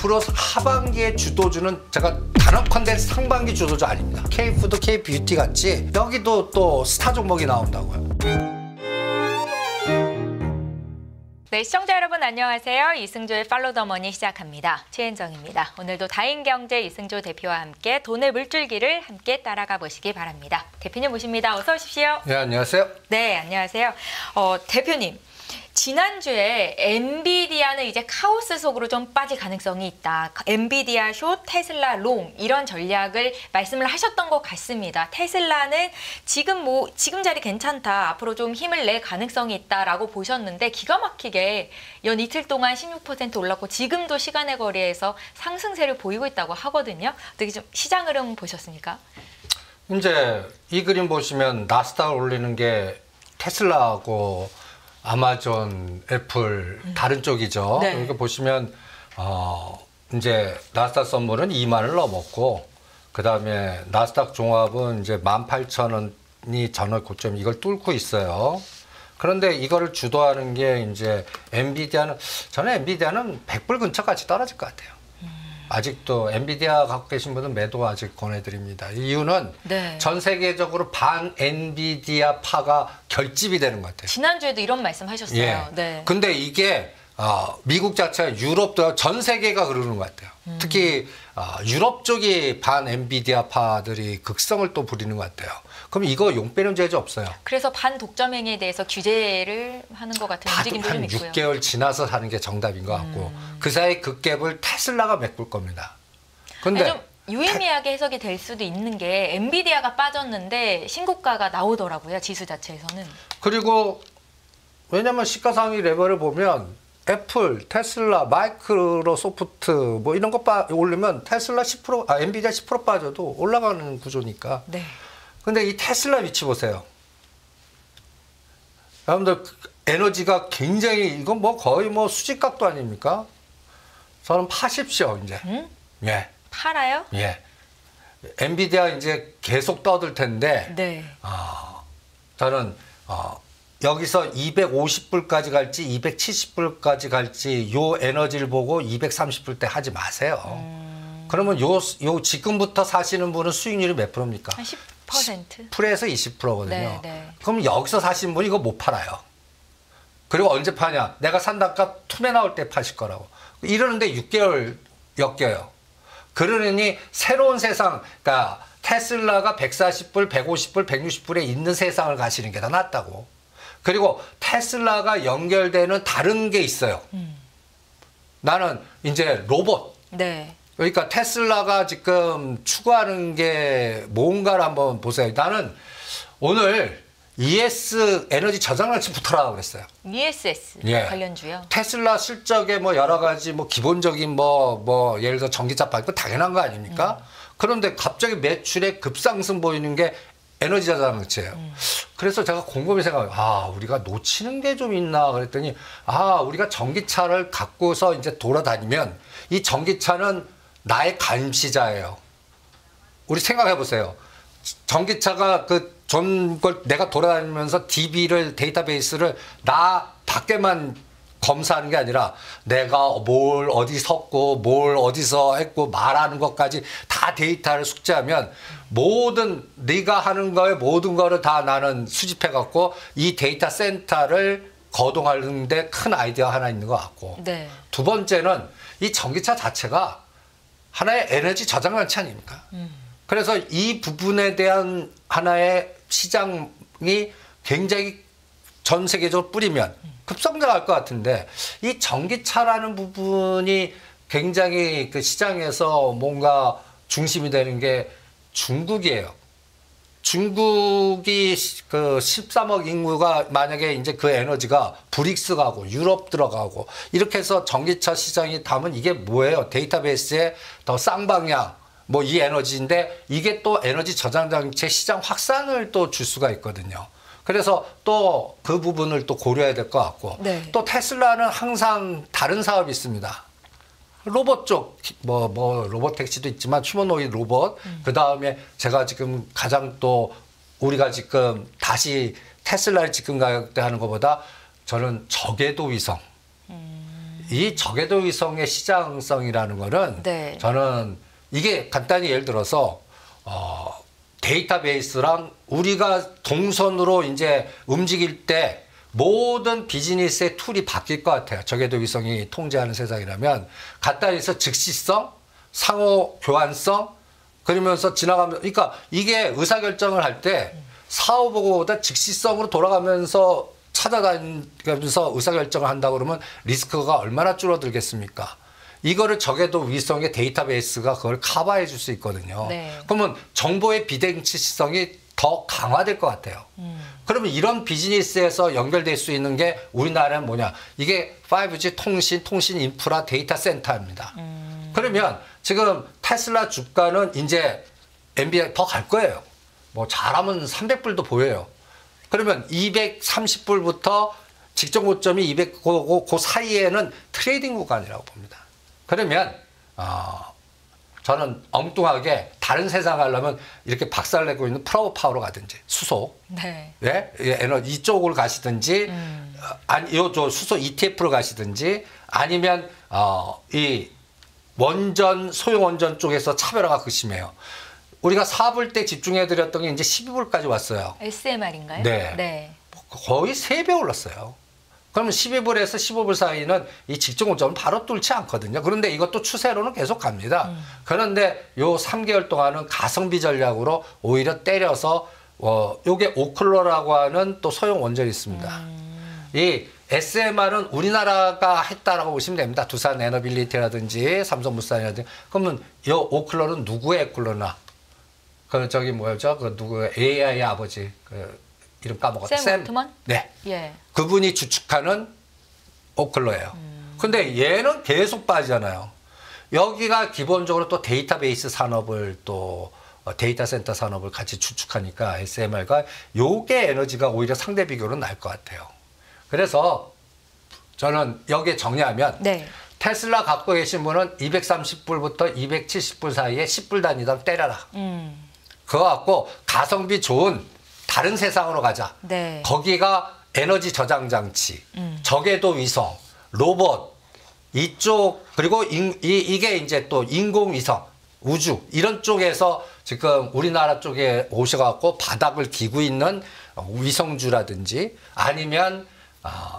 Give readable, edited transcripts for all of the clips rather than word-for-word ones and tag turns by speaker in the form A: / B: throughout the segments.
A: 앞으로 하반기에 주도주는 제가 단언컨대 상반기 주도주 아닙니다. K푸드, K뷰티 같이 여기도 또 스타 종목이 나온다고요.
B: 네, 시청자 여러분 안녕하세요. 이승조의 팔로우 더 머니 시작합니다. 최은정입니다. 오늘도 다인경제 이승조 대표와 함께 돈의 물줄기를 함께 따라가 보시기 바랍니다. 대표님 모십니다. 어서 오십시오.
A: 네, 안녕하세요.
B: 네, 안녕하세요. 대표님, 지난주에 엔비디아는 이제 카오스 속으로 좀 빠질 가능성이 있다. 엔비디아 숏, 테슬라 롱 이런 전략을 말씀을 하셨던 것 같습니다. 테슬라는 지금 자리 괜찮다. 앞으로 좀 힘을 낼 가능성이 있다라고 보셨는데 기가 막히게 연 이틀 동안 16% 올랐고 지금도 시간의 거리에서 상승세를 보이고 있다고 하거든요. 어떻게 좀 시장 흐름 보셨습니까?
A: 이제 이 그림 보시면 나스닥 올리는 게 테슬라하고 아마존, 애플 다른 쪽이죠.
B: 네.
A: 여기 보시면 이제 나스닥 선물은 2만을 넘었고 그다음에 나스닥 종합은 이제 18,000원이 전월 고점 이걸 뚫고 있어요. 그런데 이거를 주도하는 게 이제 저는 엔비디아는 100불 근처까지 떨어질 것 같아요. 아직도 엔비디아 갖고 계신 분은 매도 아직 권해드립니다. 이유는
B: 네.
A: 전 세계적으로 반 엔비디아 파가 결집이 되는 것 같아요.
B: 지난주에도 이런 말씀 하셨어요.
A: 예.
B: 네.
A: 근데 이게 미국 자체가 유럽도 전 세계가 그러는 것 같아요. 특히 유럽 쪽이 반 엔비디아 파들이 극성을 또 부리는 것 같아요. 그럼 이거 용 빼는 죄지 없어요.
B: 그래서 반독점 행위에 대해서 규제를 하는 것 같은 움직임도 좀
A: 한
B: 있고요.
A: 6개월 지나서 하는 게 정답인 것 같고 그 사이 그 갭을 테슬라가 메꿀 겁니다. 근데
B: 좀 유의미하게 해석이 될 수도 있는 게 엔비디아가 빠졌는데 신고가가 나오더라고요. 지수 자체에서는.
A: 그리고 왜냐면 시가상위 레벨을 보면 애플, 테슬라, 마이크로소프트 뭐 이런 거 올리면 테슬라 10%, 엔비디아 10% 빠져도 올라가는 구조니까.
B: 네.
A: 근데 이 테슬라 위치 보세요. 여러분들 에너지가 굉장히 이건 뭐 거의 뭐 수직각도 아닙니까? 저는 파십시오 이제. 예.
B: 팔아요?
A: 예. 엔비디아 이제 계속 떠들 텐데.
B: 네.
A: 저는 여기서 250불까지 갈지 270불까지 갈지 요 에너지를 보고 230불 때 하지 마세요. 그러면 요 지금부터 사시는 분은 수익률이 몇 프로입니까?
B: 한 10%?
A: 10%에서 20%거든요.
B: 네, 네.
A: 그럼 여기서 사시는 분이 이거 못 팔아요. 그리고 언제 파냐? 내가 산다가 투매 나올 때 파실 거라고. 이러는데 6개월 엮여요. 그러니 새로운 세상, 그러니까 테슬라가 140불, 150불, 160불에 있는 세상을 가시는 게 더 낫다고. 그리고 테슬라가 연결되는 다른 게 있어요. 나는 이제 로봇.
B: 네.
A: 그러니까 테슬라가 지금 추구하는 게 뭔가를 한번 보세요. 나는 오늘 ES 에너지 저장장치 붙어라고 그랬어요.
B: ESS
A: 예.
B: 관련주요.
A: 테슬라 실적에 뭐 여러 가지 뭐 기본적인 뭐 예를 들어 전기차 파이프 당연한 거 아닙니까? 그런데 갑자기 매출의 급상승 보이는 게 에너지 저장장치예요. 그래서 제가 곰곰이 생각해요. 우리가 놓치는 게 좀 있나 그랬더니 우리가 전기차를 갖고서 이제 돌아다니면 이 전기차는 나의 감시자예요. 우리 생각해 보세요. 전기차가 전 걸 내가 돌아다니면서 데이터베이스를 나 밖에만 검사하는 게 아니라 내가 뭘 어디 섰고 뭘 어디서 했고 말하는 것까지 다 데이터를 숙지하면 네가 하는 거에 모든 거를 다 나는 수집해 갖고 이 데이터 센터를 거동하는데 큰 아이디어 하나 있는 것 같고.
B: 네.
A: 두 번째는 이 전기차 자체가 하나의 에너지 저장장치 아닙니까? 그래서 이 부분에 대한 하나의 시장이 굉장히 전 세계적으로 뿌리면 급성장할 것 같은데 이 전기차라는 부분이 굉장히 그 시장에서 뭔가 중심이 되는 게 중국이에요. 중국이 그 13억 인구가 만약에 이제 그 에너지가 브릭스 가고 유럽 들어가고 이렇게 해서 전기차 시장이 담은 이게 뭐예요? 데이터베이스의 더 쌍방향 뭐 이 에너지인데 이게 또 에너지 저장장치의 시장 확산을 또 줄 수가 있거든요. 그래서 또 그 부분을 또 고려해야 될 것 같고
B: 네.
A: 또 테슬라는 항상 다른 사업이 있습니다. 로봇 쪽, 로봇 택시도 있지만 휴머노이드 로봇. 그 다음에 제가 지금 가장 또 우리가 지금 다시 테슬라를 지금 가격대 하는 것보다 저는 저궤도 위성. 이 저궤도 위성의 시장성이라는 거는
B: 네.
A: 저는 이게 간단히 예를 들어서 데이터베이스랑 우리가 동선으로 이제 움직일 때 모든 비즈니스의 툴이 바뀔 것 같아요. 저궤도 위성이 통제하는 세상이라면 간단히 해서 즉시성, 상호 교환성, 그러면서 지나가면 그러니까 이게 의사결정을 할 때 사후보고보다 즉시성으로 돌아가면서 찾아다니면서 의사결정을 한다 그러면 리스크가 얼마나 줄어들겠습니까? 이거를 저궤도 위성의 데이터베이스가 그걸 커버해 줄 수 있거든요.
B: 네.
A: 그러면 정보의 비대칭성이 더 강화될 것 같아요. 그러면 이런 비즈니스에서 연결될 수 있는 게 우리나라는 뭐냐? 이게 5G 통신 인프라 데이터 센터입니다. 그러면 지금 테슬라 주가는 이제 엔비디아 더 갈 거예요. 뭐 잘하면 300불도 보여요. 그러면 230불부터 직전 고점이 200, 그 사이에는 트레이딩 구간이라고 봅니다. 그러면 저는 엉뚱하게 다른 세상 가려면 이렇게 박살내고 있는 프로파워로 가든지 수소,
B: 네.
A: 예, 에너지 이쪽으로 가시든지 아니 요저 수소 ETF로 가시든지 아니면 이 원전 소형 원전 쪽에서 차별화가 극심해요. 우리가 4불 때 집중해드렸던 게 이제 12불까지 왔어요.
B: SMR인가요?
A: 네.
B: 네.
A: 거의 3배 올랐어요. 그러면 12불에서 15불 사이는 이 직전 고점은 바로 뚫지 않거든요. 그런데 이것도 추세로는 계속 갑니다. 그런데 요 3개월 동안은 가성비 전략으로 오히려 때려서 요게 오클러라고 하는 또 소형 원전이 있습니다. 이 SMR은 우리나라가 했다라고 보시면 됩니다. 두산 에너빌리티라든지 삼성물산이라든지. 그러면 요 오클러는 누구의 오클러나? 그 저기 뭐였죠? 그 누구 AI 아버지 그 이름 까먹었다.
B: 샘 올트먼?
A: 네.
B: 예.
A: 그분이 주축하는 오클러예요. 근데 얘는 계속 빠지잖아요. 여기가 기본적으로 또 데이터베이스 산업을 또 데이터 센터 산업을 같이 주축하니까 SMR가 요게 에너지가 오히려 상대 비교로 나을 것 같아요. 그래서 저는 여기에 정리하면
B: 네.
A: 테슬라 갖고 계신 분은 230불부터 270불 사이에 10불 단위당 때려라. 그거 갖고 가성비 좋은 다른 세상으로 가자.
B: 네.
A: 거기가 에너지 저장 장치, 저궤도 위성, 로봇 이쪽 그리고 이게 이제 또 인공위성, 우주 이런 쪽에서 지금 우리나라 쪽에 오셔갖고 바닥을 기고 있는 위성주라든지 아니면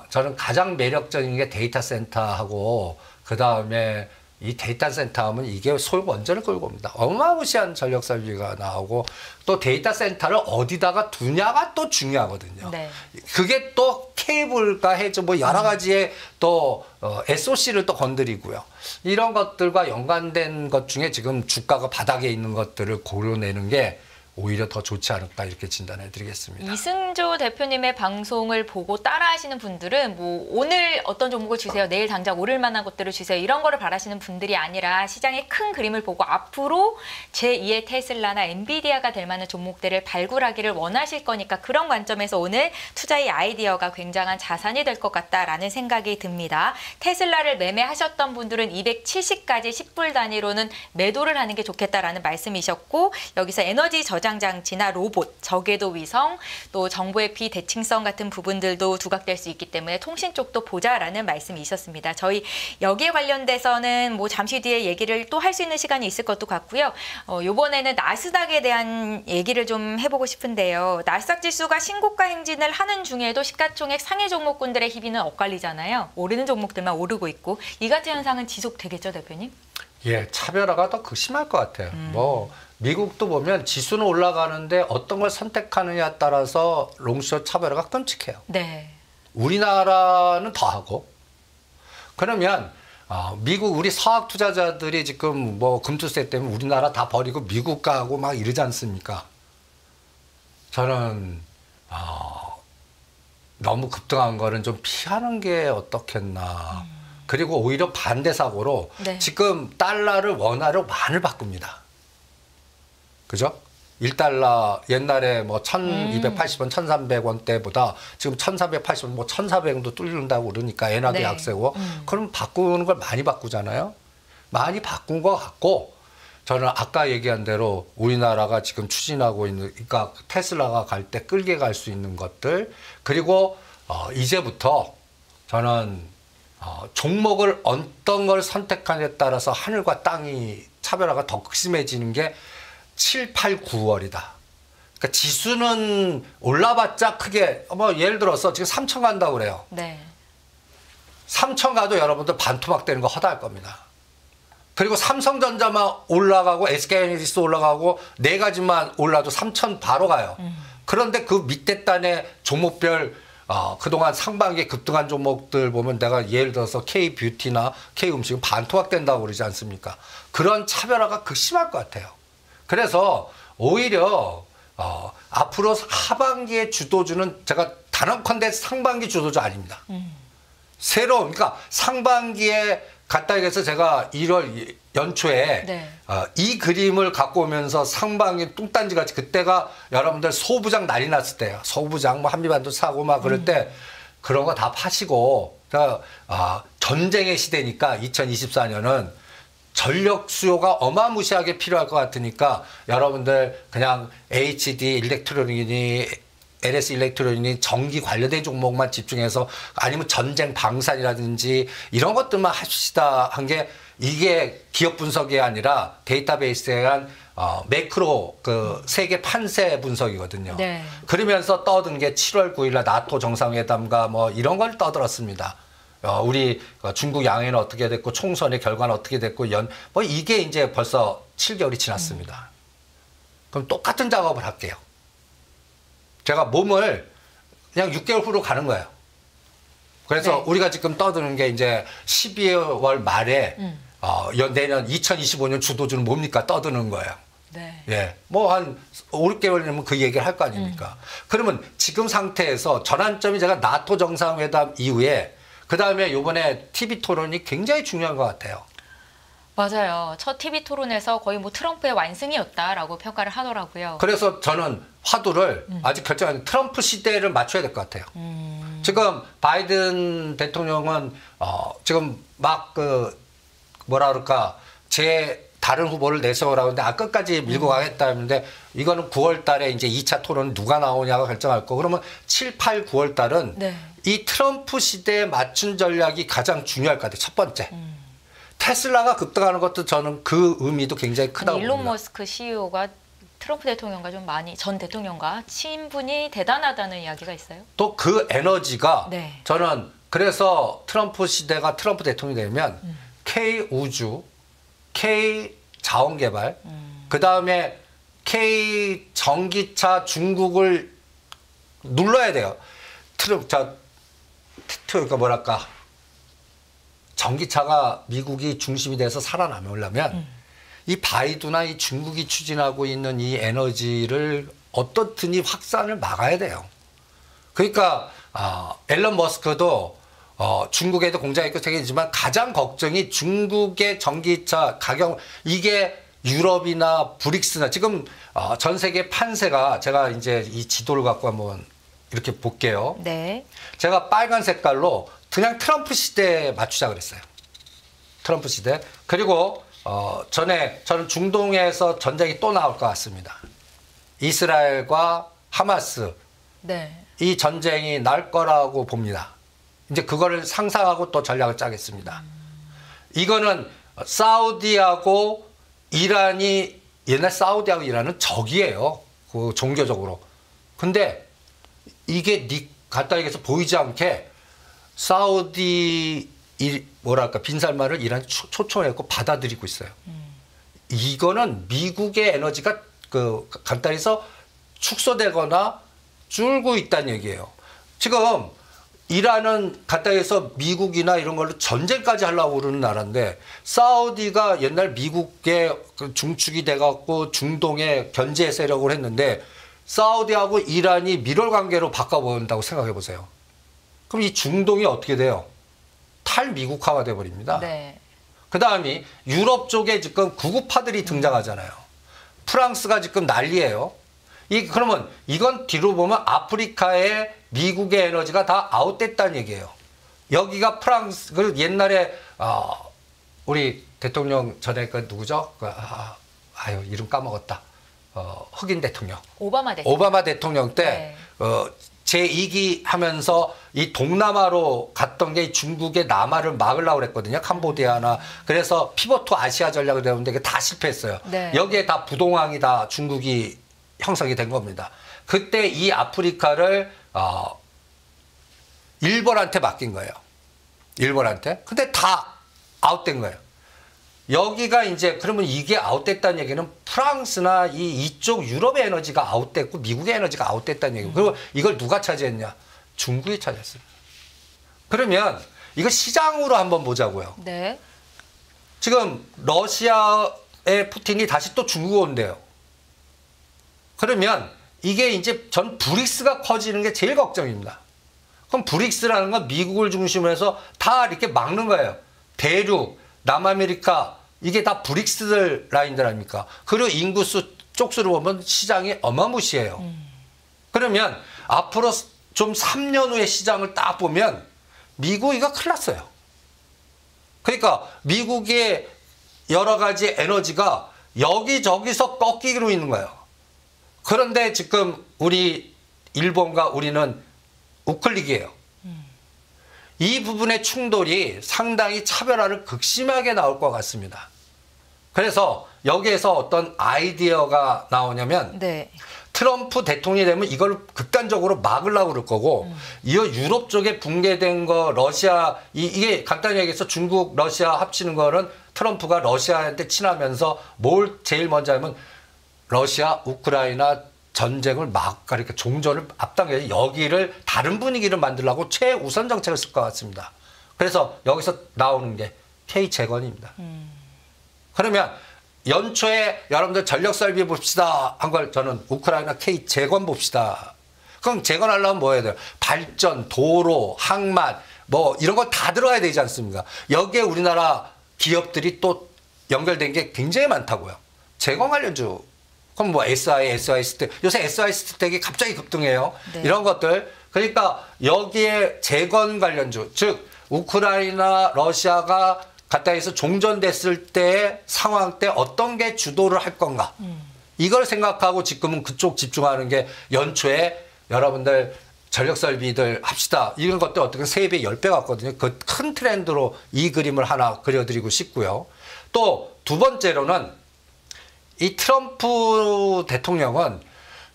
A: 저는 가장 매력적인 게 데이터 센터하고 그 다음에 이 데이터 센터 하면 이게 소형 원전을 끌고 옵니다. 어마무시한 전력 설비가 나오고 또 데이터 센터를 어디다가 두냐가 또 중요하거든요.
B: 네.
A: 그게 또 케이블과 해저 뭐 여러 가지의 또 SOC를 또 건드리고요. 이런 것들과 연관된 것 중에 지금 주가가 바닥에 있는 것들을 고려내는 게 오히려 더 좋지 않을까 이렇게 진단해 드리겠습니다.
B: 이승조 대표님의 방송을 보고 따라하시는 분들은 뭐 오늘 어떤 종목을 주세요, 내일 당장 오를 만한 것들을 주세요 이런 거를 바라시는 분들이 아니라 시장의 큰 그림을 보고 앞으로 제2의 테슬라나 엔비디아가 될 만한 종목들을 발굴하기를 원하실 거니까 그런 관점에서 오늘 투자의 아이디어가 굉장한 자산이 될 것 같다라는 생각이 듭니다. 테슬라를 매매하셨던 분들은 270까지 10불 단위로는 매도를 하는 게 좋겠다라는 말씀이셨고 여기서 에너지 저장 장치나 로봇, 저궤도 위성, 또 정보의 비대칭성 같은 부분들도 두각될 수 있기 때문에 통신 쪽도 보자라는 말씀이 있었습니다. 저희 여기에 관련돼서는 뭐 잠시 뒤에 얘기를 또 할 수 있는 시간이 있을 것도 같고요. 이번에는 나스닥에 대한 얘기를 좀 해보고 싶은데요. 나스닥 지수가 신고가 행진을 하는 중에도 시가총액 상위 종목군들의 희비는 엇갈리잖아요. 오르는 종목들만 오르고 있고 이 같은 현상은 지속되겠죠, 대표님?
A: 예, 차별화가 더 극심할 것 같아요. 뭐 미국도 보면 지수는 올라가는데 어떤 걸 선택하느냐에 따라서 롱숏 차별화가 끔찍해요.
B: 네.
A: 우리나라는 더하고 그러면 미국 우리 서학 투자자들이 지금 뭐 금투세 때문에 우리나라 다 버리고 미국 가고 막 이러지 않습니까? 저는 너무 급등한 거는 좀 피하는 게 어떻겠나. 그리고 오히려 반대 사고로
B: 네.
A: 지금 달러를 원화로 많이 바꿉니다. 그죠? 1달러 옛날에 뭐 1280원, 1300원 때보다 지금 1480원, 뭐 1400원도 뚫는다고 그러니까 엔화도
B: 네.
A: 약세고 그럼 바꾸는 걸 많이 바꾸잖아요. 많이 바꾼 것 같고 저는 아까 얘기한 대로 우리나라가 지금 추진하고 있는 그러니까 테슬라가 갈 때 끌게 갈 수 있는 것들 그리고 이제부터 저는 종목을 어떤 걸 선택하냐에 따라서 하늘과 땅이 차별화가 더 극심해지는 게 7, 8, 9월이다. 그러니까 지수는 올라봤자 크게 뭐 예를 들어서 지금 3천 간다고 그래요.
B: 네.
A: 3천 가도 여러분들 반토막 되는 거 허다할 겁니다. 그리고 삼성전자만 올라가고 SK하이닉스 올라가고 네 가지만 올라도 3천 바로 가요. 그런데 그 밑에 단의 종목별 그동안 상반기에 급등한 종목들 보면 내가 예를 들어서 K뷰티나 K음식은 반토막 된다고 그러지 않습니까? 그런 차별화가 극심할 것 같아요. 그래서 오히려 앞으로 하반기에 주도주는 제가 단언컨대 상반기 주도주 아닙니다. 새로운 그러니까 상반기에 갔다 얘기해서 제가 1월 연초에
B: 네.
A: 이 그림을 갖고 오면서 상반기 뚱딴지 같이 그때가 여러분들 소부장 난리 났을 때예요. 소부장 뭐 한미반도 사고 막 그럴 때 그런 거 다 파시고 그러니까 전쟁의 시대니까 2024년은 전력 수요가 어마무시하게 필요할 것 같으니까 여러분들 그냥 HD 일렉트로닉이니 LS 일렉트로닉이 전기 관련된 종목만 집중해서 아니면 전쟁 방산이라든지 이런 것들만 합시다 한 게 이게 기업 분석이 아니라 데이터베이스에 의한 매크로 그 세계 판세 분석이거든요.
B: 네. 그러면서
A: 떠든 게 7월 9일날 나토 정상회담과 뭐 이런 걸 떠들었습니다. 우리 중국 양해는 어떻게 됐고 총선의 결과는 어떻게 됐고 뭐 이게 이제 벌써 7개월이 지났습니다. 그럼 똑같은 작업을 할게요. 제가 몸을 그냥 6개월 후로 가는 거예요. 그래서
B: 네.
A: 우리가 지금 떠드는 게 이제 12월 말에 내년 2025년 주도주는 뭡니까? 떠드는 거예요.
B: 네.
A: 예. 뭐 한 5, 6개월이면 그 얘기를 할 거 아닙니까? 그러면 지금 상태에서 전환점이 제가 나토 정상회담 이후에 그 다음에 요번에 TV 토론이 굉장히 중요한 것 같아요.
B: 맞아요. 첫 TV 토론에서 거의 뭐 트럼프의 완승이었다라고 평가를 하더라고요.
A: 그래서 저는 화두를 아직 결정 안 했는데 트럼프 시대를 맞춰야 될 것 같아요. 지금 바이든 대통령은 지금 막 그 뭐라 그럴까 제 다른 후보를 내세우라고 하는데 끝까지 밀고 가겠다 했는데 이거는 9월 달에 이제 2차 토론 누가 나오냐가 결정할 거고 그러면 7, 8, 9월 달은
B: 네.
A: 이 트럼프 시대에 맞춘 전략이 가장 중요할 것 같아요. 첫 번째. 테슬라가 급등하는 것도 저는 그 의미도 굉장히 크다고
B: 일론
A: 봅니다.
B: 머스크 CEO가 트럼프 대통령과 좀 많이 전 대통령과 친분이 대단하다는 이야기가 있어요.
A: 또 그 에너지가
B: 네.
A: 저는 그래서 트럼프 시대가 트럼프 대통령이 되면 K 우주, K 자원개발, 그 다음에 K 전기차 중국을 눌러야 돼요. 그러니까 뭐랄까 전기차가 미국이 중심이 돼서 살아남으려면 이 바이두나 이 중국이 추진하고 있는 이 에너지를 어떻든지 확산을 막아야 돼요. 그러니까 앨런 머스크도 중국에도 공장이 있고 세계지만 가장 걱정이 중국의 전기차 가격 이게 유럽이나 브릭스나 지금 전 세계 판세가 제가 이제 이 지도를 갖고 한번 이렇게 볼게요.
B: 네.
A: 제가 빨간 색깔로 그냥 트럼프 시대에 맞추자 그랬어요. 트럼프 시대. 그리고 저는 중동에서 전쟁이 또 나올 것 같습니다. 이스라엘과 하마스
B: 네.
A: 이 전쟁이 날 거라고 봅니다. 이제 그거를 상상하고 또 전략을 짜겠습니다. 이거는 사우디하고 이란이 옛날 사우디하고 이란은 적이에요. 그 종교적으로. 근데 이게 갖다 얘기해서 보이지 않게 사우디 뭐랄까 빈살만을 이란이 초청했고 받아들이고 있어요. 이거는 미국의 에너지가 그 간단히 해서 축소되거나 줄고 있다는 얘기예요. 지금 이란은 간단히 해서 미국이나 이런 걸로 전쟁까지 하려고 그러는 나라인데 사우디가 옛날 미국의 중축이 돼갖고 중동에 견제 세력을 했는데 사우디하고 이란이 밀월 관계로 바꿔본다고 생각해 보세요. 그럼 이 중동이 어떻게 돼요? 탈미국화가 돼버립니다.
B: 네.
A: 그 다음이 유럽 쪽에 지금 구구파들이 등장하잖아요. 프랑스가 지금 난리예요. 그러면 이건 뒤로 보면 아프리카에 미국의 에너지가 다 아웃됐다는 얘기예요. 여기가 프랑스, 그 옛날에 우리 대통령 전에 그 누구죠? 이름 까먹었다. 흑인 대통령.
B: 오바마 대통령.
A: 오바마 대통령 때
B: 네.
A: 제2기 하면서 이 동남아로 갔던 게 중국의 남하를 막으려고 그랬거든요. 캄보디아나. 그래서 피보트 아시아 전략을 내었는데 이게 다 실패했어요.
B: 네.
A: 여기에 다 부동항이 다 중국이 형성이 된 겁니다. 그때 이 아프리카를 일본한테 맡긴 거예요. 일본한테. 근데 다 아웃된 거예요. 여기가 이제 그러면 이게 아웃됐다는 얘기는 프랑스나 이쪽 유럽의 에너지가 아웃됐고 미국의 에너지가 아웃됐다는 얘기고 그리고 이걸 누가 차지했냐? 중국이 차지했어요. 그러면 이거 시장으로 한번 보자고요.
B: 네.
A: 지금 러시아의 푸틴이 다시 또 중국 온대요. 그러면 이게 이제 전 브릭스가 커지는 게 제일 걱정입니다. 그럼 브릭스라는 건 미국을 중심으로 해서 다 이렇게 막는 거예요. 대륙, 남아메리카 이게 다 브릭스들 라인들 아닙니까? 그리고 인구수 쪽수로 보면 시장이 어마무시해요. 그러면 앞으로 좀 3년 후의 시장을 딱 보면 미국이가 큰일 났어요. 그러니까 미국의 여러 가지 에너지가 여기저기서 꺾이고 있는 거예요. 그런데 지금 우리 일본과 우리는 우클릭이에요. 이 부분의 충돌이 상당히 차별화를 극심하게 나올 것 같습니다. 그래서 여기에서 어떤 아이디어가 나오냐면
B: 네.
A: 트럼프 대통령이 되면 이걸 극단적으로 막으려고 그럴 거고 이 유럽 쪽에 붕괴된 거 러시아 이게 간단히 얘기해서 중국 러시아 합치는 거는 트럼프가 러시아한테 친하면서 뭘 제일 먼저 하면 러시아 우크라이나 전쟁을 막 이렇게 종전을 앞당겨서 여기를 다른 분위기를 만들려고 최우선 정책을 쓸 것 같습니다. 그래서 여기서 나오는 게 K 재건입니다. 그러면 연초에 여러분들 전력 설비 봅시다 한 걸 저는 우크라이나 K 재건 봅시다. 그럼 재건하려면 뭐 해야 돼요? 발전, 도로, 항만 뭐 이런 거 다 들어가야 되지 않습니까? 여기에 우리나라 기업들이 또 연결된 게 굉장히 많다고요. 재건 관련주. 그럼 뭐 SI 요새 SI 스택이 갑자기 급등해요.
B: 네.
A: 이런 것들. 그러니까 여기에 재건 관련주, 즉 우크라이나 러시아가 가까이서 종전됐을 때 상황 때 어떤 게 주도를 할 건가. 이걸 생각하고 지금은 그쪽 집중하는 게 연초에 여러분들 전력 설비들 합시다. 이런 것들 어떻게 3배, 10배 같거든요. 그 큰 트렌드로 이 그림을 하나 그려드리고 싶고요. 또 두 번째로는 이 트럼프 대통령은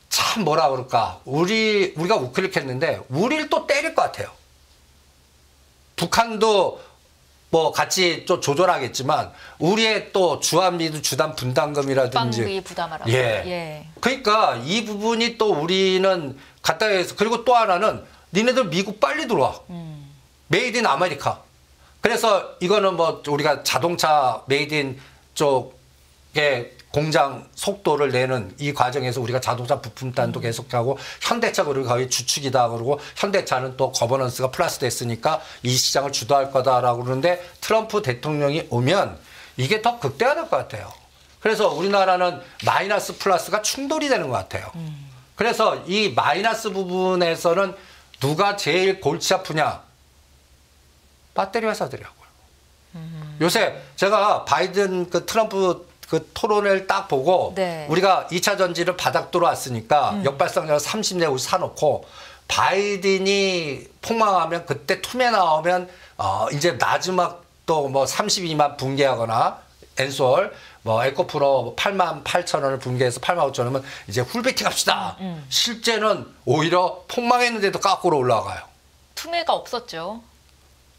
A: 참 뭐라 그럴까. 우리가 우클릭했는데 우리를 또 때릴 것 같아요. 북한도 뭐 같이 좀 조절하겠지만 우리의 또 주한미도 주단 분담금이라든지
B: 국방비 부담하라고.
A: 예. 그러니까 이 부분이 또 우리는 갖다 해서 그리고 또 하나는 니네들 미국 빨리 들어와. 메이드 인 아메리카. 그래서 이거는 뭐 우리가 자동차 메이드 인 쪽에 공장 속도를 내는 이 과정에서 우리가 자동차 부품단도 계속하고 현대차 그리고 거의 주축이다 그러고 현대차는 또 거버넌스가 플러스 됐으니까 이 시장을 주도할 거다라고 그러는데 트럼프 대통령이 오면 이게 더 극대화될 것 같아요. 그래서 우리나라는 마이너스 플러스가 충돌이 되는 것 같아요. 그래서 이 마이너스 부분에서는 누가 제일 골치 아프냐? 배터리 회사들이라고요. 요새 제가 바이든 그 트럼프 그 토론을 딱 보고
B: 네.
A: 우리가 2차 전지를 바닥 들어왔으니까 역발상력 30대 50 사놓고 바이든이 폭망하면 그때 툼에 나오면 이제 마지막 또 뭐 32만 붕괴하거나 엔솔 뭐 에코프로 8만 8천 원을 붕괴해서 8만 5천 원이면 이제 풀베팅 합시다. 실제는 오히려 폭망했는데도 깎으로 올라가요.
B: 투매가 없었죠.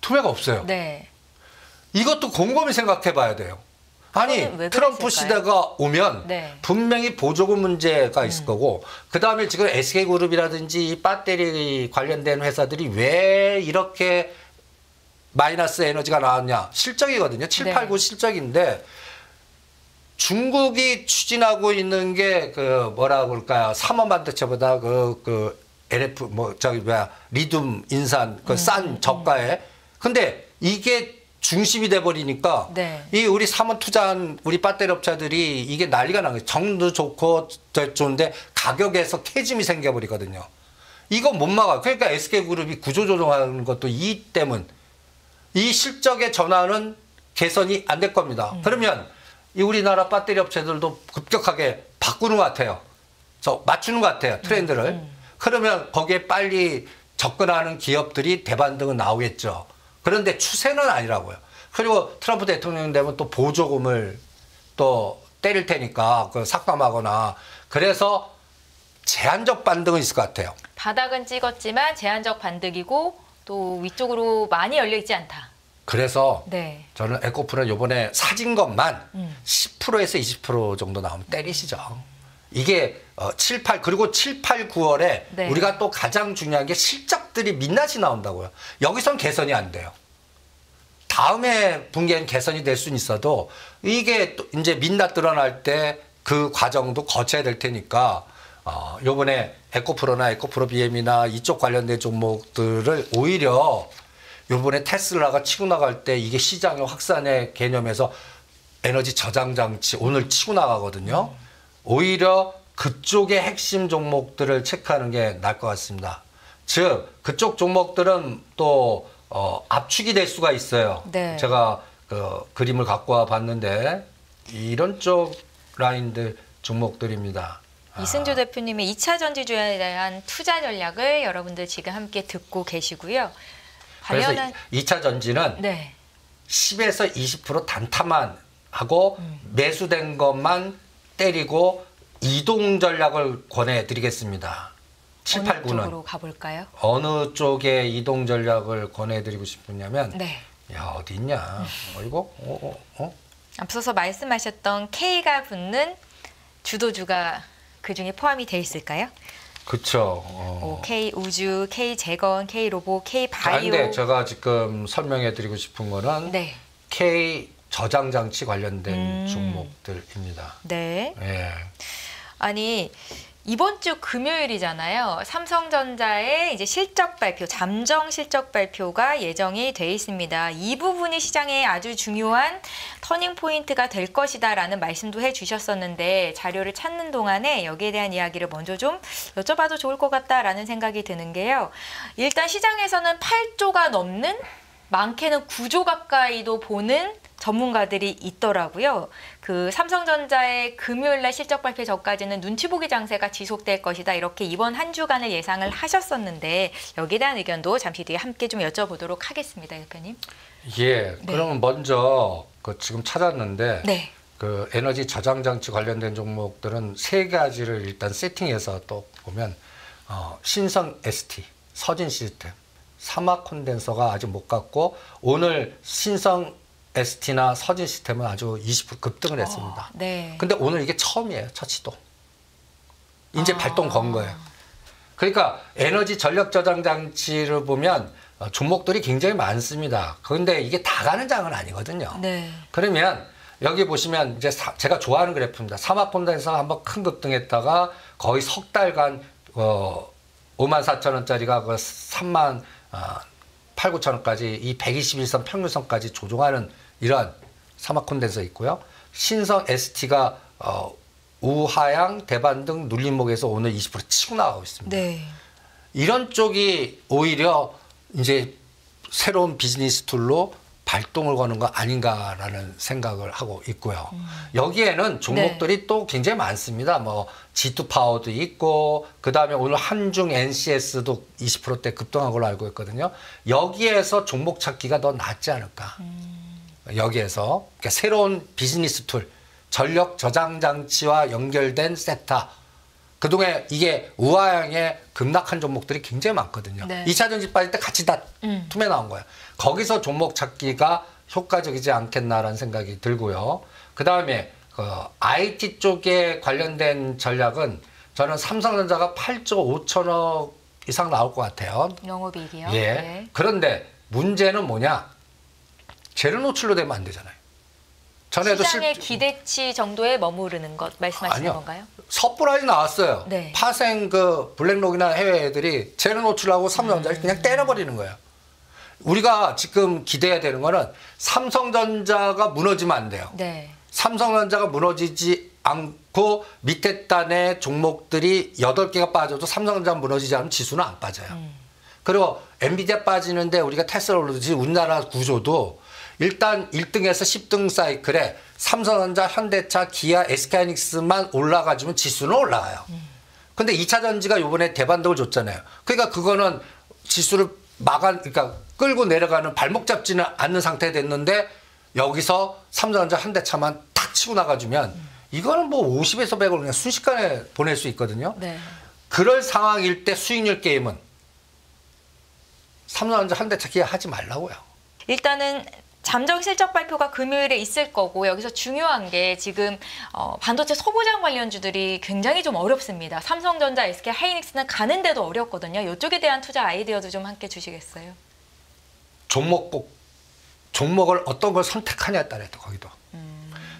A: 투매가 없어요.
B: 네.
A: 이것도 곰곰이 생각해 봐야 돼요. 아니
B: 왜
A: 트럼프
B: 그랬을까요?
A: 시대가 오면
B: 네.
A: 분명히 보조금 문제가 있을 거고 그다음에 지금 SK그룹이라든지 이 배터리 관련된 회사들이 왜 이렇게 마이너스 에너지가 나왔냐. 실적이거든요. 7,
B: 네.
A: 8, 9 실적인데 중국이 추진하고 있는 게 그 뭐라 그럴까요. 삼원반도체보다 그 LF 뭐 저기 뭐야 리튬 인산 그 싼 저가에 근데 이게 중심이 돼 버리니까
B: 네.
A: 이 우리 삼원 투자한 우리 배터리 업체들이 이게 난리가 난 거예요. 정도 좋고 좋은데 가격에서 캐짐이 생겨 버리거든요. 이거 못 막아요. 그러니까 SK그룹이 구조조정하는 것도 이 때문. 이 실적의 전환은 개선이 안 될 겁니다. 그러면 이 우리나라 배터리 업체들도 급격하게 바꾸는 것 같아요. 맞추는 것 같아요. 트렌드를. 그러면 거기에 빨리 접근하는 기업들이 대반등은 나오겠죠. 그런데 추세는 아니라고요. 그리고 트럼프 대통령 되면 또 보조금을 또 때릴 테니까 그 삭감하거나 그래서 제한적 반등은 있을 것 같아요. 바닥은
B: 찍었지만 제한적 반등이고 또 위쪽으로 많이 열려 있지 않다.
A: 그래서 네. 저는 에코프로 이번에 사진 것만 10%에서 20% 정도 나오면 때리시죠. 이게 7, 8 그리고 7, 8, 9월에 네. 우리가 또 가장 중요한 게 실적들이 민낯이 나온다고요. 여기선 개선이 안 돼요. 다음에 분기엔 개선이 될 수는 있어도 이게 또 이제 민낯 드러날 때 그 과정도 거쳐야 될 테니까 요번에 에코프로나 에코프로 BM이나 이쪽 관련된 종목들을 오히려 요번에 테슬라가 치고 나갈 때 이게 시장의 확산의 개념에서 에너지 저장 장치 오늘 치고 나가거든요. 오히려 그쪽의 핵심 종목들을 체크하는 게 나을 것 같습니다. 즉 그쪽 종목들은 또 압축이 될 수가 있어요. 네. 제가 그 그림을 갖고 와 봤는데 이런 쪽 라인들 종목들입니다.
B: 이승주 대표님의 2차 전지주에 대한 투자 전략을 여러분들 지금 함께 듣고 계시고요.
A: 그래서 2차 전지는 네. 10에서 20% 단타만 하고 매수된 것만 때리고 이동 전략을 권해드리겠습니다. 7, 8, 9는
B: 어느 쪽으로 가볼까요?
A: 어느 쪽에 이동 전략을 권해드리고 싶으냐면
B: 네.
A: 야 어디 있냐? 이거
B: 앞서서 말씀하셨던 K가 붙는 주도주가 그 중에 포함이 돼 있을까요?
A: 그렇죠.
B: K 우주, K 재건, K 로봇, K 바이오.
A: 그런데 제가 지금 설명해드리고 싶은 거는 네. K 저장 장치 관련된 종목들입니다.
B: 네.
A: 예.
B: 아니 이번 주 금요일이잖아요. 삼성전자의 이제 실적 발표, 잠정 실적 발표가 예정이 돼 있습니다. 이 부분이 시장에 아주 중요한 터닝 포인트가 될 것이다라는 말씀도 해주셨었는데 자료를 찾는 동안에 여기에 대한 이야기를 먼저 좀 여쭤봐도 좋을 것 같다라는 생각이 드는 게요. 일단 시장에서는 8조가 넘는 많게는 9조 가까이도 보는 전문가들이 있더라고요. 그 삼성전자의 금요일날 실적 발표 전까지는 눈치 보기 장세가 지속될 것이다. 이렇게 이번 한 주간을 예상을 하셨었는데 여기에 대한 의견도 잠시 뒤에 함께 좀 여쭤보도록 하겠습니다, 대표님.
A: 예. 네. 그러면 먼저 그 지금 찾았는데 네. 그 에너지 저장 장치 관련된 종목들은 세 가지를 일단 세팅해서 또 보면 신성 ST, 서진 시스템, 사막 콘덴서가 아직 못 갔고 오늘 신성 ST나 서진 시스템은 아주 20% 급등을 했습니다.
B: 네.
A: 근데 오늘 이게 처음이에요. 첫 시도. 이제 발동 건 거예요. 그러니까 에너지 전력 저장 장치를 보면 종목들이 굉장히 많습니다. 그런데 이게 다 가는 장은 아니거든요.
B: 네.
A: 그러면 여기 보시면 이제 제가 좋아하는 그래프입니다. 사막콘덴서 한번 큰 급등했다가 거의 석 달간 54,000원짜리가 그 3만 8, 9천원까지 이 121선 평균선까지 조종하는 이러한 사막 콘덴서 있고요. 신성 ST가 우하향 대반등 눌림목에서 오늘 20% 치고 나가고 있습니다.
B: 네.
A: 이런 쪽이 오히려 이제 새로운 비즈니스 툴로 발동을 거는 거 아닌가라는 생각을 하고 있고요. 여기에는 종목들이 네. 또 굉장히 많습니다. 뭐 G2 파워도 있고 그다음에 오늘 한중 NCS도 20%대 급등한 걸로 알고 있거든요. 여기에서 종목 찾기가 더 낫지 않을까. 여기에서 그러니까 새로운 비즈니스 툴, 전력 저장 장치와 연결된 섹터. 그동안 이게 우하향의 급락한 종목들이 굉장히 많거든요.
B: 네.
A: 2차 전지 빠질 때 같이 다 tum에 나온 거예요. 거기서 종목 찾기가 효과적이지 않겠나라는 생각이 들고요. 그다음에 IT 쪽에 관련된 전략은 저는 삼성전자가 8조 5천억 이상 나올 것 같아요.
B: 영업이익이요?
A: 예.
B: 네.
A: 그런데 문제는 뭐냐? 재료 노출로 되면 안 되잖아요. 전에도
B: 시장의 기대치 정도에 머무르는 것 말씀하시는
A: 아니요.
B: 건가요?
A: 섣불하게 나왔어요.
B: 네.
A: 파생 그 블랙록이나 해외 애들이 재료 노출하고 삼성전자를 그냥 때려버리는 거예요. 우리가 지금 기대해야 되는 거는 삼성전자가 무너지면 안 돼요.
B: 네.
A: 삼성전자가 무너지지 않고 밑에 단의 종목들이 8개가 빠져도 삼성전자 무너지지 않으면 지수는 안 빠져요. 그리고 엔비디아 빠지는데 우리가 테슬라 오르듯이 우리나라 구조도 일단 1등에서 10등 사이클에 삼성전자, 현대차, 기아, SK하이닉스만 올라가주면 지수는 올라가요. 근데 2차 전지가 요번에 대반등을 줬잖아요. 그러니까 그거는 지수를 그러니까 끌고 내려가는 발목 잡지는 않는 상태가 됐는데 여기서 삼성전자 한 대 차만 탁 치고 나가주면 이거는 뭐 50에서 100을 그냥 순식간에 보낼 수 있거든요.
B: 네.
A: 그럴 상황일 때 수익률 게임은 삼성전자 한 대 차 기하지 말라고요.
B: 일단은 잠정 실적 발표가 금요일에 있을 거고 여기서 중요한 게 지금 반도체 소부장 관련주들이 굉장히 좀 어렵습니다. 삼성전자, SK 하이닉스는 가는데도 어렵거든요. 이쪽에 대한 투자 아이디어도 좀 함께 주시겠어요?
A: 종목을 어떤 걸 선택하냐에 따라 또 거기도.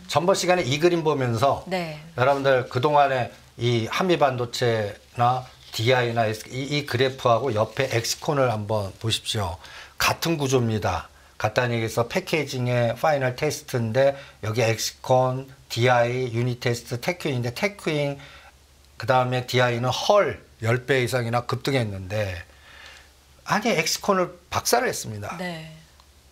A: 전번 시간에 이 그림 보면서
B: 네.
A: 여러분들 그동안에 이 한미반도체나 DI나 이 그래프하고 옆에 엑스콘을 한번 보십시오. 같은 구조입니다. 간단히 얘기해서 패키징의 파이널 테스트인데 여기 엑스콘, DI, 유닛 테스트, 테크윈인데 테크윈 그다음에 DI는 헐 10배 이상이나 급등했는데 아니 엑스콘을 박살을 했습니다.
B: 네.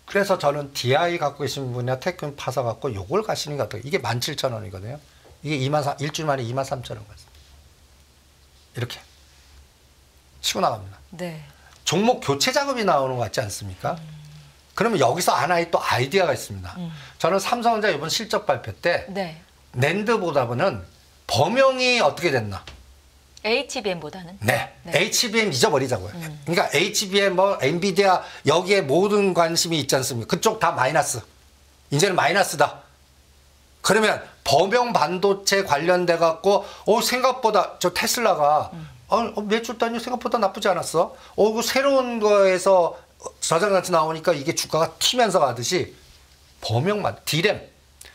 A: 그래서 저는 DI 갖고 계신 분이나 테크윈 파서 갖고 요걸 가시는 게 어떨까요? 이게 17,000원이거든요. 이게 일주일 만에 23,000원 갔습니다. 이렇게 치고 나갑니다.
B: 네. 종목
A: 교체 작업이 나오는 것 같지 않습니까? 그러면 여기서 하나의 또 아이디어가 있습니다. 저는 삼성전자 이번 실적 발표 때
B: 네.
A: 낸드보다는 범용이 어떻게 됐나?
B: HBM보다는?
A: 네. HBM 잊어버리자고요. 그러니까 HBM 뭐 엔비디아 여기에 모든 관심이 있지 않습니까? 그쪽 다 마이너스. 이제는 마이너스다. 그러면 범용 반도체 관련돼 갖고 생각보다 저 테슬라가 매출 단위 생각보다 나쁘지 않았어. 그 새로운 거에서 저장같이 나오니까 이게 주가가 튀면서 가듯이 범용만 디램.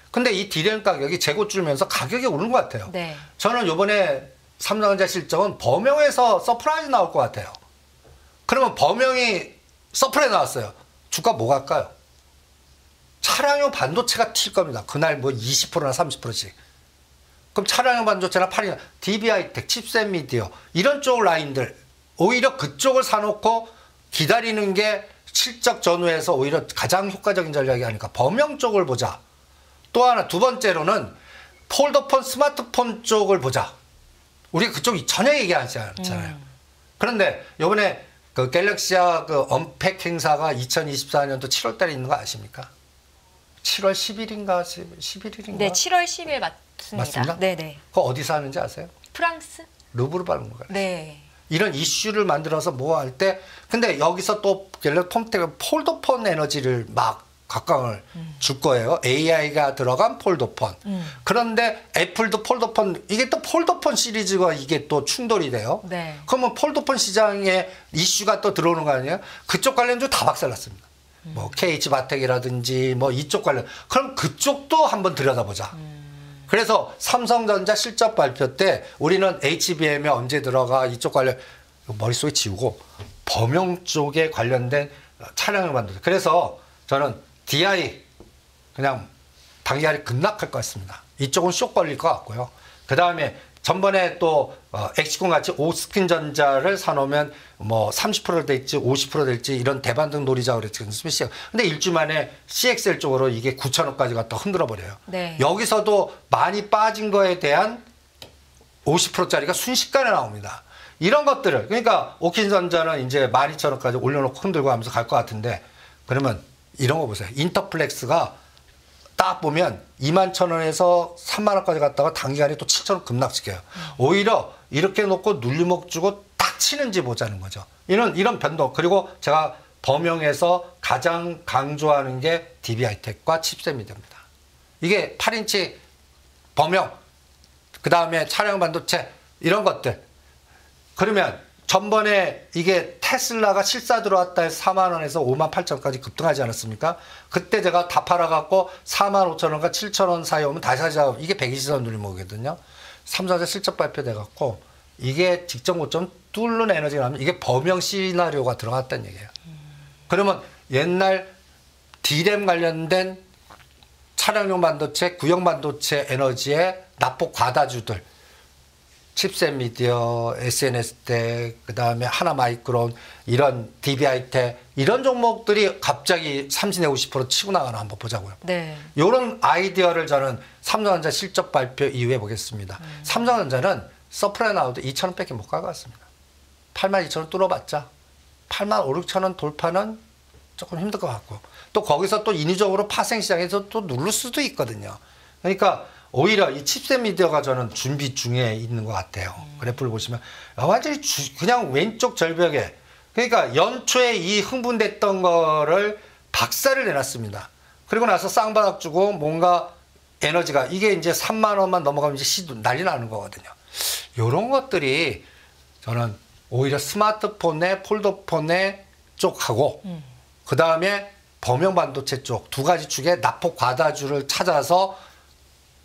A: 근데 이 디램 가격이 재고 줄면서 가격이 오른 것 같아요.
B: 네.
A: 저는 이번에 삼성전자 실적은 범용에서 서프라이즈 나올 것 같아요. 그러면 범용이 서프라이즈 나왔어요. 주가 뭐 갈까요? 차량용 반도체가 튈 겁니다. 그날 뭐 20%나 30%씩. 그럼 차량용 반도체나 DB하이텍, 칩셋 미디어 이런 쪽 라인들 오히려 그쪽을 사놓고 기다리는 게 실적 전후에서 오히려 가장 효과적인 전략이 아닐까. 범용 쪽을 보자. 또 하나 두 번째로는 폴더폰 스마트폰 쪽을 보자. 우리가 그쪽 전혀 얘기하지 않잖아요. 그런데 이번에 그 갤럭시아 그 언팩 행사가 2024년도 7월 달에 있는 거 아십니까? 7월 10일인가 11일인가?
B: 네, 7월 10일 맞습니다.
A: 맞습니다.
B: 네네.
A: 그거 어디서 하는지 아세요?
B: 프랑스?
A: 루브르 박물관.
B: 네.
A: 이런 이슈를 만들어서 뭐 할 때 근데 여기서 또 갤럭시가 폴더폰 에너지를 막 각광을 줄 거예요. AI가 들어간 폴더폰. 그런데 애플도 폴더폰 이게 또 폴더폰 시리즈가 이게 또 충돌이 돼요.
B: 네.
A: 그러면 폴더폰 시장에 이슈가 또 들어오는 거 아니에요? 그쪽 관련주 다 박살났습니다. 뭐 KH바텍이라든지 뭐 이쪽 관련. 그럼 그쪽도 한번 들여다보자. 그래서 삼성전자 실적 발표 때 우리는 HBM에 언제 들어가 이쪽 관련 머릿속에 지우고 범용 쪽에 관련된 차량을 만들어요. 그래서 저는 DI 그냥 단기간에 급락할 것 같습니다. 이쪽은 쇼 걸릴 것 같고요. 그 다음에 전번에 또 엑시콘 같이 오스킨전자를 사놓으면 뭐 30% 될지 50% 될지 이런 대반등 노리자 그랬지. 근데 일주 만에 CXL 쪽으로 이게 9,000원까지 갔다 흔들어 버려요.
B: 네.
A: 여기서도 많이 빠진 거에 대한 50%짜리가 순식간에 나옵니다. 이런 것들을 그러니까 오킨전자는 이제 12,000원까지 올려놓고 흔들고 하면서 갈 것 같은데 그러면 이런 거 보세요. 인터플렉스가 딱 보면 21,000원에서 30,000원까지 갔다가 단기간에 또 7,000원 급락시켜요. 오히려 이렇게 놓고 눌림목 주고 딱 치는지 보자는 거죠. 이런 변동. 그리고 제가 범용에서 가장 강조하는 게 DB하이텍과 칩셋 미디어입니다. 이게 8인치 범용, 그 다음에 차량 반도체 이런 것들. 그러면 전번에 이게 테슬라가 실사 들어왔다 해서 4만 원에서 5만 8천 원까지 급등하지 않았습니까? 그때 제가 다 팔아갖고 4만 5천 원과 7천 원 사이에 오면 다시 사자. 이게 120원 눌림목이거든요. 삼성전자 실적 발표돼갖고 이게 직전 고점 뚫는 에너지가 나면 이게 범용 시나리오가 들어갔다는 얘기예요. 그러면 옛날 D램 관련된 차량용 반도체, 구형 반도체 에너지의 납폭 과다주들 칩셋 미디어, SNS텍, 그 다음에 하나마이크론, 이런 DB하이텍, 이런 종목들이 갑자기 30, 50% 치고 나가는 거 한번 보자고요.
B: 네.
A: 이런 아이디어를 저는 삼성전자 실적 발표 이후에 보겠습니다. 삼성전자는 서프라이 나오도 2,000원밖에 못 가져갔습니다. 82,000원 뚫어봤자 85,000원 돌파는 조금 힘들 것 같고 또 거기서 또 인위적으로 파생시장에서 또 누를 수도 있거든요. 그러니까 오히려 이 칩셋 미디어가 저는 준비 중에 있는 것 같아요. 그래프를 보시면 완전히 그냥 왼쪽 절벽에 그러니까 연초에 이 흥분됐던 거를 박살을 내놨습니다. 그리고 나서 쌍바닥 주고 뭔가 에너지가 이게 이제 3만 원만 넘어가면 이제 난리 나는 거거든요. 이런 것들이 저는 오히려 스마트폰의 폴더폰의 쪽하고 그 다음에 범용반도체 쪽 두 가지 축의 낙폭 과다주를 찾아서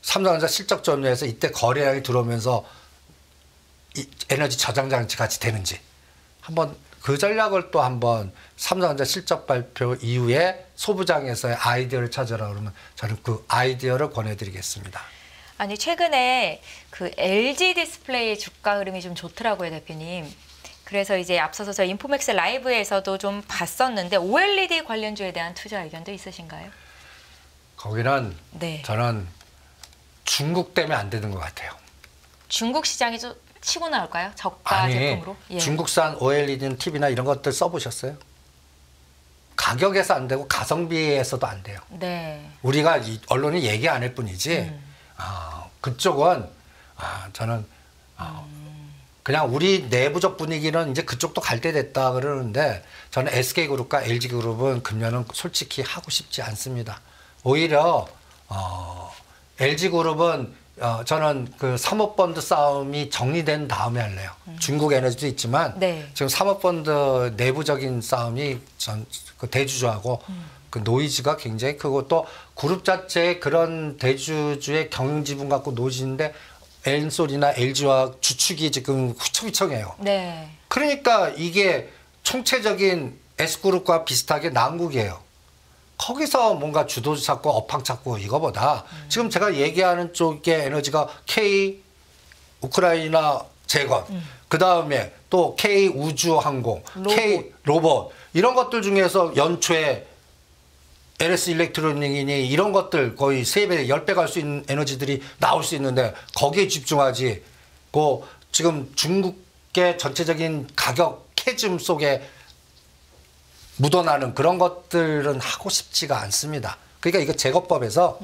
A: 삼성전자 실적 점유해서 이때 거래량이 들어오면서 이 에너지 저장 장치 같이 되는지 한번 그 전략을 또 한번 삼성전자 실적 발표 이후에 소부장에서의 아이디어를 찾으라 그러면 저는 그 아이디어를 권해드리겠습니다.
B: 아니 최근에 그 LG 디스플레이 주가 흐름이 좀 좋더라고요, 대표님. 그래서 이제 앞서서 저 인포맥스 라이브에서도 좀 봤었는데 OLED 관련주에 대한 투자 의견도 있으신가요?
A: 거기는
B: 네.
A: 저는 중국 때문에 안 되는 것 같아요.
B: 중국 시장이 좀 치고 나올까요? 저가 제품으로? 예.
A: 중국산 OLED TV나 이런 것들 써보셨어요? 가격에서 안 되고 가성비에서도 안 돼요.
B: 네.
A: 우리가 언론이 얘기 안 할 뿐이지 그쪽은 저는 그냥 우리 내부적 분위기는 이제 그쪽도 갈 때 됐다 그러는데 저는 SK그룹과 LG그룹은 금년은 솔직히 하고 싶지 않습니다. 오히려 LG그룹은 저는 그 사모펀드 싸움이 정리된 다음에 할래요. 중국 에너지도 있지만
B: 네.
A: 지금 사모펀드 내부적인 싸움이 그 대주주하고 그 노이즈가 굉장히 크고 또 그룹 자체의 그런 대주주의 경영 지분 갖고 노이즈인데 엔솔이나 LG와 주축이 지금 후청후청해요.
B: 네.
A: 그러니까 이게 총체적인 S그룹과 비슷하게 난국이에요. 거기서 뭔가 주도주 찾고 업황 찾고 이거보다 지금 제가 얘기하는 쪽의 에너지가 K 우크라이나 재건 그 다음에 또 K 우주항공 K 로봇 이런 것들 중에서 연초에 LS 일렉트로닉이니 이런 것들 거의 3배, 10배 갈 수 있는 에너지들이 나올 수 있는데 거기에 집중하지. 그 지금 중국의 전체적인 가격 캐즘 속에 묻어나는 그런 것들은 하고 싶지가 않습니다. 그러니까 이거 제거법에서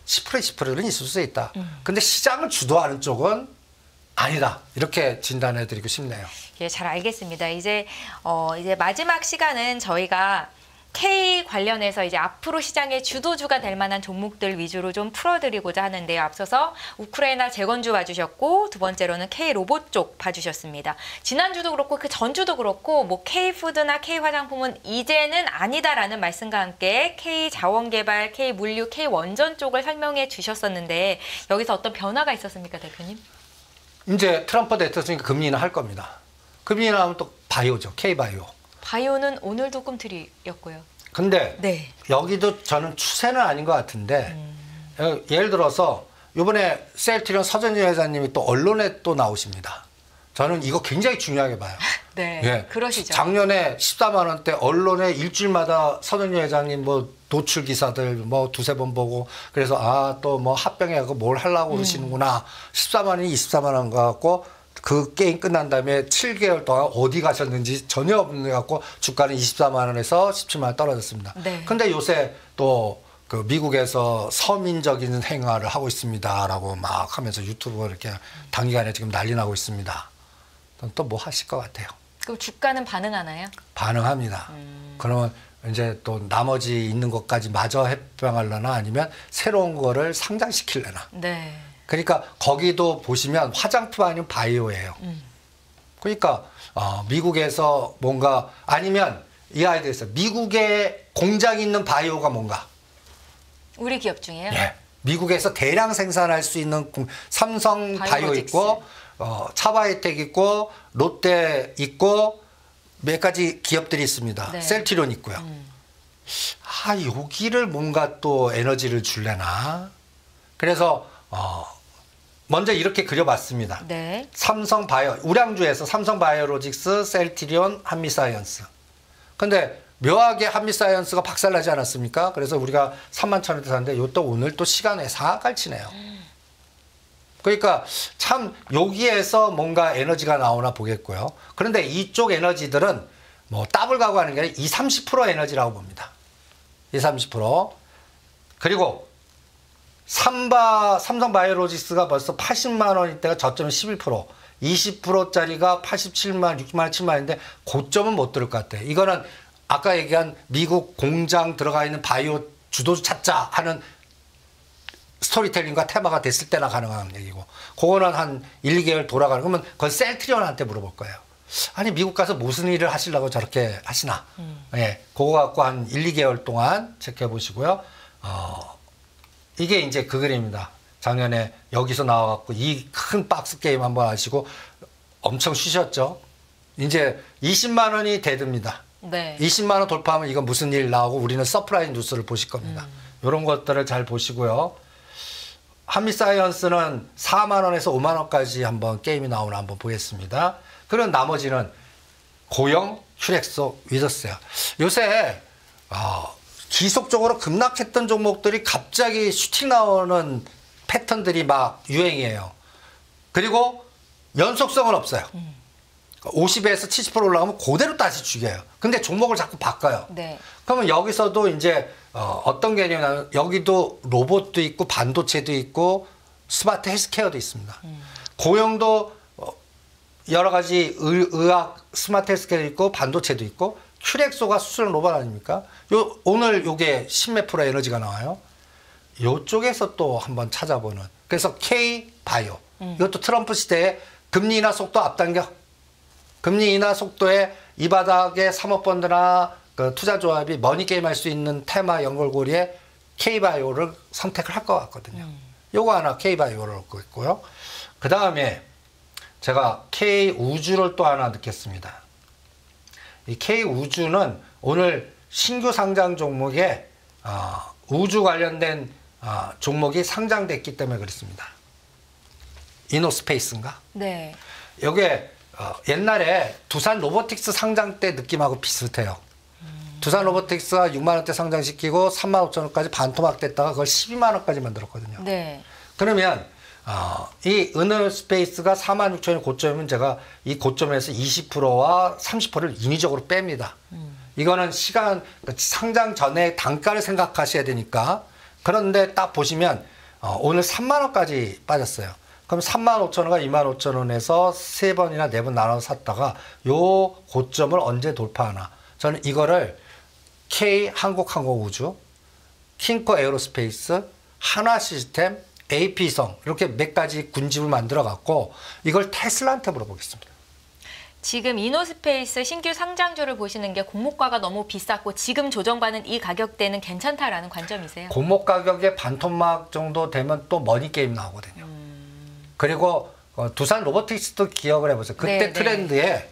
A: 10% 20%는 있을 수 있다. 근데 시장을 주도하는 쪽은 아니다. 이렇게 진단해드리고 싶네요.
B: 예, 잘 알겠습니다. 이제 마지막 시간은 저희가 K 관련해서 이제 앞으로 시장의 주도주가 될 만한 종목들 위주로 좀 풀어드리고자 하는데요. 앞서서 우크라이나 재건주 봐주셨고 두 번째로는 K 로봇 쪽 봐주셨습니다. 지난주도 그렇고 그 전주도 그렇고 뭐 K 푸드나 K 화장품은 이제는 아니다라는 말씀과 함께 K 자원개발, K 물류, K 원전 쪽을 설명해 주셨었는데 여기서 어떤 변화가 있었습니까, 대표님?
A: 이제 트럼프 대통령이 금리는 할 겁니다. 금리는 하면 또 바이오죠. K 바이오.
B: 바이오는 오늘도 꿈틀이었고요.
A: 근데
B: 네.
A: 여기도 저는 추세는 아닌 것 같은데 예를 들어서 이번에 셀트리온 서전희 회장님이 또 언론에 또 나오십니다. 저는 이거 굉장히 중요하게 봐요.
B: 네,
A: 예.
B: 그러시죠.
A: 작년에 14만 원대 언론에 일주일마다 서전희 회장님 뭐 노출 기사들 뭐 두세 번 보고 그래서 또 뭐 합병해갖고 뭘 하려고 그러시는구나. 14만 원이 24만 원 갖고 그 게임 끝난 다음에 7개월 동안 어디 가셨는지 전혀 없는 갖고 주가는 24만 원에서 17만 원 떨어졌습니다.
B: 네.
A: 근데 요새 또 그 미국에서 서민적인 행화를 하고 있습니다라고 막 하면서 유튜브 이렇게 단기간에 지금 난리 나고 있습니다. 또 뭐 하실 것 같아요?
B: 그럼 주가는 반응하나요?
A: 반응합니다. 그러면 이제 또 나머지 있는 것까지 마저 해병하려나 아니면 새로운 거를 상장시키려나.
B: 네.
A: 그러니까 거기도 보시면 화장품 아니면 바이오예요. 그러니까 미국에서 뭔가 아니면 이 아이디어 있어요. 미국에 공장이 있는 바이오가 뭔가.
B: 우리 기업 중에요?
A: 예. 미국에서 대량 생산할 수 있는 삼성 바이오 있고 차바이텍 있고 롯데 있고 몇 가지 기업들이 있습니다.
B: 네.
A: 셀트리온 있고요. 여기를 뭔가 또 에너지를 줄래나. 그래서 먼저 이렇게 그려봤습니다.
B: 네.
A: 삼성바이오, 우량주에서 삼성바이오로직스, 셀트리온, 한미사이언스. 근데 묘하게 한미사이언스가 박살나지 않았습니까? 그래서 우리가 31,000원대 샀는데 이것도 오늘 또 시간에 싹 갈치네요. 그러니까 참 여기에서 뭔가 에너지가 나오나 보겠고요. 그런데 이쪽 에너지들은 뭐 더블 가고 하는 게 아니라 20-30% 에너지라고 봅니다. 20-30%. 그리고 삼성바이오로직스가 벌써 80만 원일 때가 저점은 11%, 20%짜리가 87만, 6만, 7만인데 고점은 못 들을 것 같아요. 이거는 아까 얘기한 미국 공장 들어가 있는 바이오 주도주 찾자 하는 스토리텔링과 테마가 됐을 때나 가능한 얘기고, 그거는 한 1, 2개월 돌아가는, 그러면 그건 셀트리온한테 물어볼 거예요. 아니 미국 가서 무슨 일을 하시려고 저렇게 하시나. 예, 그거 갖고 한 1, 2개월 동안 체크해 보시고요. 이게 이제 그 그림입니다. 작년에 여기서 나와갖고 이 큰 박스 게임 한번 하시고 엄청 쉬셨죠. 이제 20만 원이 대듭니다.
B: 네.
A: 20만 원 돌파하면 이건 무슨 일 나오고 우리는 서프라이즈 뉴스를 보실 겁니다. 이런 것들을 잘 보시고요. 한미사이언스는 4만 원에서 5만 원까지 한번 게임이 나오나 한번 보겠습니다. 그런 나머지는 고영, 휴렉소, 위더스요. 요새 지속적으로 급락했던 종목들이 갑자기 슈팅 나오는 패턴들이 막 유행이에요. 그리고 연속성은 없어요. 50에서 70% 올라가면 그대로 다시 죽여요. 근데 종목을 자꾸 바꿔요.
B: 네.
A: 그러면 여기서도 이제 어떤 개념이냐면 여기도 로봇도 있고 반도체도 있고 스마트 헬스케어도 있습니다. 고용도 여러 가지 의학 스마트 헬스케어도 있고 반도체도 있고, 큐렉소가 수술 로봇 아닙니까? 오늘 요게 10몇 프로 에너지가 나와요. 요쪽에서 또 한번 찾아보는. 그래서 K-바이오. 이것도 트럼프 시대에 금리 인하 속도 앞당겨. 금리 인하 속도에 이 바닥에 사모펀드나 그 투자조합이 머니게임 할 수 있는 테마 연결고리에 K-바이오를 선택을 할 것 같거든요. 요거 하나 K-바이오를 넣고 있고요. 그 다음에 제가 K-우주를 또 하나 넣겠습니다. 이 K-우주는 오늘 신규 상장 종목에 우주 관련된 종목이 상장됐기 때문에 그렇습니다. 이노스페이스인가?
B: 네.
A: 이게 옛날에 두산 로보틱스 상장 때 느낌하고 비슷해요. 두산 로보틱스가 6만 원대 상장시키고 3만 5천 원까지 반토막 됐다가 그걸 12만 원까지 만들었거든요.
B: 네.
A: 그러면 이 이노스페이스가 4만 6천 원 고점이면 제가 이 고점에서 20%와 30%를 인위적으로 뺍니다. 이거는 시간 상장 전에 단가를 생각하셔야 되니까. 그런데 딱 보시면 오늘 3만 원까지 빠졌어요. 그럼 3만 5천 원과 2만 5천 원에서 3번이나 4번 나눠서 샀다가 요 고점을 언제 돌파하나. 저는 이거를 K 한국항공우주, 킹코 에어로스페이스, 한화시스템, AP성 이렇게 몇 가지 군집을 만들어 갖고 이걸 테슬라한테 물어보겠습니다.
B: 지금 이노스페이스 신규 상장주를 보시는 게 공모가가 너무 비쌌고 지금 조정받는 이 가격대는 괜찮다라는 관점이세요?
A: 공모 가격에 반토막 정도 되면 또 머니게임 나오거든요. 그리고 두산 로보틱스도 기억을 해보세요. 그때
B: 네,
A: 트렌드에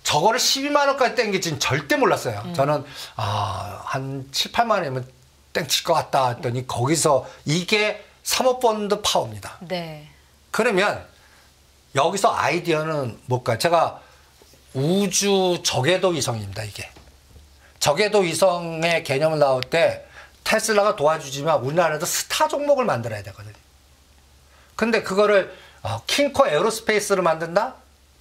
A: 저거를 12만 원까지 땡길지는 절대 몰랐어요. 저는 한 7, 8만 원이면 땡칠 것 같다 했더니 거기서 이게 사모펀드 파워입니다.
B: 네.
A: 그러면 여기서 아이디어는 뭘까요? 제가 우주 저궤도 위성입니다. 이게 저궤도 위성의 개념을 나올 때 테슬라가 도와주지만 우리나라에도 스타 종목을 만들어야 되거든요. 근데 그거를 킹코 에어로스페이스를 만든다?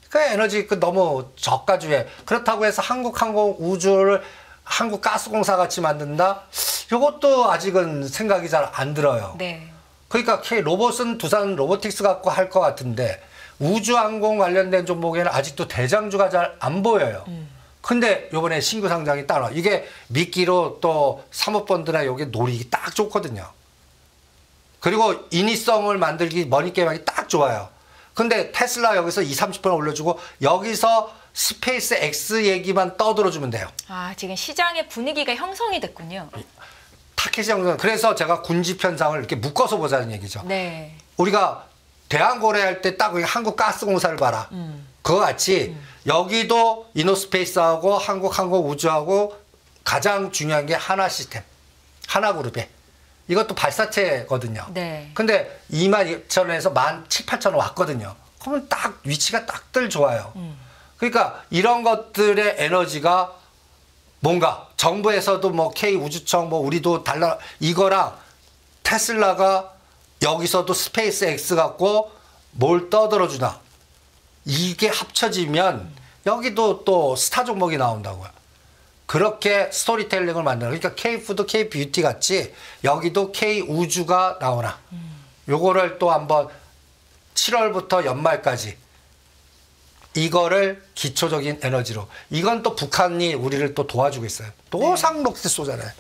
A: 그 에너지 너무 저가주에 그렇다고 해서 한국항공우주를 한국가스공사 같이 만든다? 이것도 아직은 생각이 잘 안 들어요.
B: 네.
A: 그러니까 로봇은 두산 로보틱스 갖고 할 것 같은데 우주항공 관련된 종목에는 아직도 대장주가 잘 안 보여요. 근데 요번에 신규 상장이 따라 이게 미끼로 또 사모펀드나 여기 노리기 딱 좋거든요. 그리고 인위성을 만들기 머니게임하기 딱 좋아요. 근데 테슬라 여기서 20-30% 올려주고 여기서 스페이스 X 얘기만 떠들어주면 돼요.
B: 지금 시장의 분위기가 형성이 됐군요.
A: 타켓이 형성. 그래서 제가 군집 현상을 이렇게 묶어서 보자는 얘기죠.
B: 네.
A: 우리가 대한거래할 때 딱 한국가스공사를 봐라. 그거 같이 여기도 이노스페이스하고 한국항공우주하고 가장 중요한 게 한화시스템, 하나그룹에. 이것도 발사체거든요.
B: 네.
A: 근데 22,000원에서 17,8,000원 왔거든요. 그러면 딱 위치가 딱들 좋아요. 그러니까 이런 것들의 에너지가 뭔가 정부에서도 뭐 K우주청 뭐 우리도 달라 이거랑 테슬라가 여기서도 스페이스 X 갖고 뭘 떠들어주나. 이게 합쳐지면 여기도 또 스타 종목이 나온다고요. 그렇게 스토리텔링을 만드는. 그러니까 K푸드, K뷰티 같이 여기도 K우주가 나오나. 요거를 또 한번 7월부터 연말까지 이거를 기초적인 에너지로. 이건 또 북한이 우리를 또 도와주고 있어요. 또 상록세 쏘잖아요.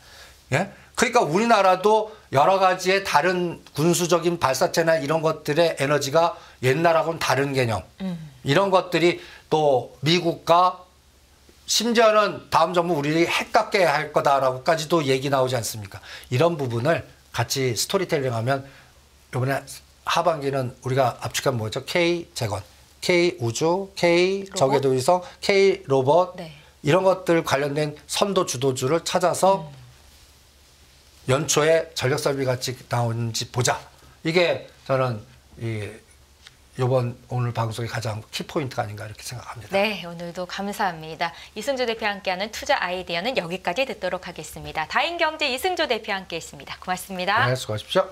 A: 예? 그러니까 우리나라도 여러 가지의 다른 군수적인 발사체나 이런 것들의 에너지가 옛날하고는 다른 개념. 이런 것들이 또 미국과 심지어는 다음 정부 우리 핵 갖게 할 거다라고까지도 얘기 나오지 않습니까? 이런 부분을 같이 스토리텔링 하면 이번에 하반기는 우리가 압축한 뭐죠? K재건, K우주, K저궤도위성, K로봇
B: 네.
A: 이런 것들 관련된 선도 주도주를 찾아서 연초에 전력설비 같이 나오는지 보자. 이게 저는 이번 오늘 방송의 가장 키포인트가 아닌가 이렇게 생각합니다.
B: 네, 오늘도 감사합니다. 이승조 대표와 함께하는 투자 아이디어는 여기까지 듣도록 하겠습니다. 다인경제 이승조 대표와 함께했습니다. 고맙습니다.
A: 네, 수고하십시오.